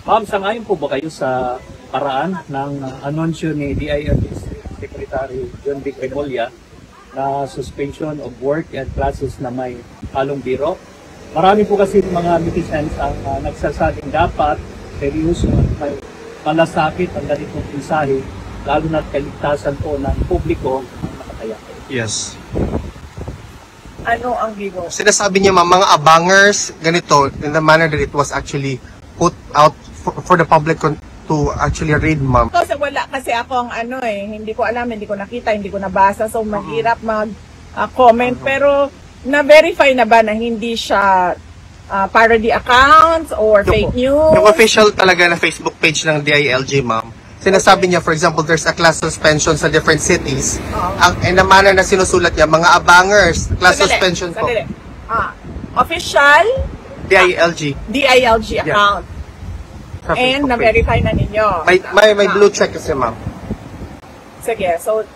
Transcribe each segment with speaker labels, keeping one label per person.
Speaker 1: Ma'am, sangayon po ba kayo sa paraan ng anunsyo ni DILG Secretary John Vic Remulla na suspension of work and classes na may halong biro? Marami po kasi mga netizens ang nagsasabing dapat seryoso at may malasakit ang ganitong mensahe, lalo na kaligtasan po ng publiko ang nakataya.
Speaker 2: Yes.
Speaker 3: Ano ang bigo?
Speaker 2: Sinasabi niya mga abangers, ganito, in the manner that it was actually put out for the public to actually read, ma'am.
Speaker 3: Kasi wala kasi akong hindi ko alam, hindi ko nakita, hindi ko nabasa, so mahirap mag-comment. Pero na-verify na ba na hindi siya parody accounts or fake news?
Speaker 2: Yung official talaga na Facebook page ng DILG, ma'am. Sinasabi niya, for example, there's a class suspension sa different cities. In the manner na sinusulat niya, mga abangers, class suspension po.
Speaker 3: Official
Speaker 2: DILG
Speaker 3: account. And na-verify na ninyo.
Speaker 2: May blue check kasi, ma'am.
Speaker 3: Sige, so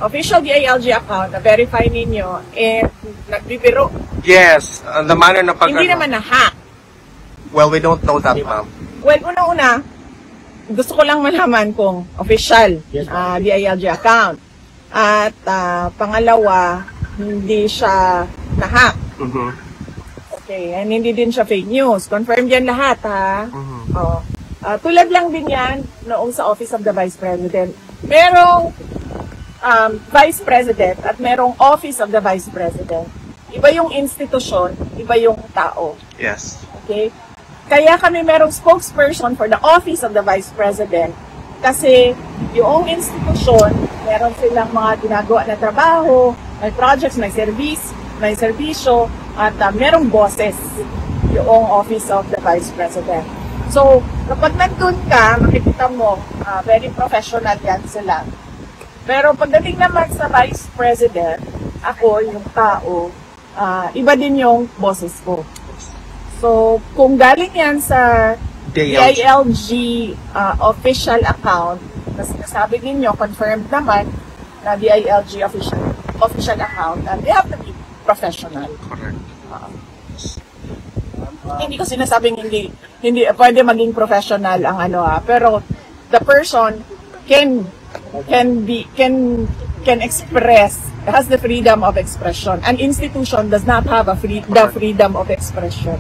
Speaker 3: official DILG account, na-verify ninyo, and nagbibiro.
Speaker 2: Yes, the manner na
Speaker 3: Hindi naman na-hack.
Speaker 2: Well, we don't know that, ma'am.
Speaker 3: Well, una-una, gusto ko lang malaman kung official DILG account. At pangalawa, hindi siya na-hack. Okay, and hindi din siya fake news. Confirm yan lahat, ha? Tulad lang din yan noong sa Office of the Vice President. Merong Vice President at merong Office of the Vice President. Iba yung institusyon, iba yung tao.
Speaker 2: Yes.
Speaker 3: Okay? Kaya kami merong spokesperson for the Office of the Vice President kasi yung institusyon, meron silang mga ginagawa na trabaho, may projects, may serbisyo, at merong bosses yung Office of the Vice President. So, kapag nandun ka, makikita mo, very professional yan sila. Pero pagdating naman sa Vice President, ako, yung tao, iba din yung bosses ko. So, kung galing yan sa DILG official account, na sinasabi ninyo, confirmed naman na DILG official account, and they have to be professional.
Speaker 2: Correct.
Speaker 3: Hindi ko sinasabing hindi pwede maging professional ang pero the person can express, has the freedom of expression. An institution does not have the freedom of expression.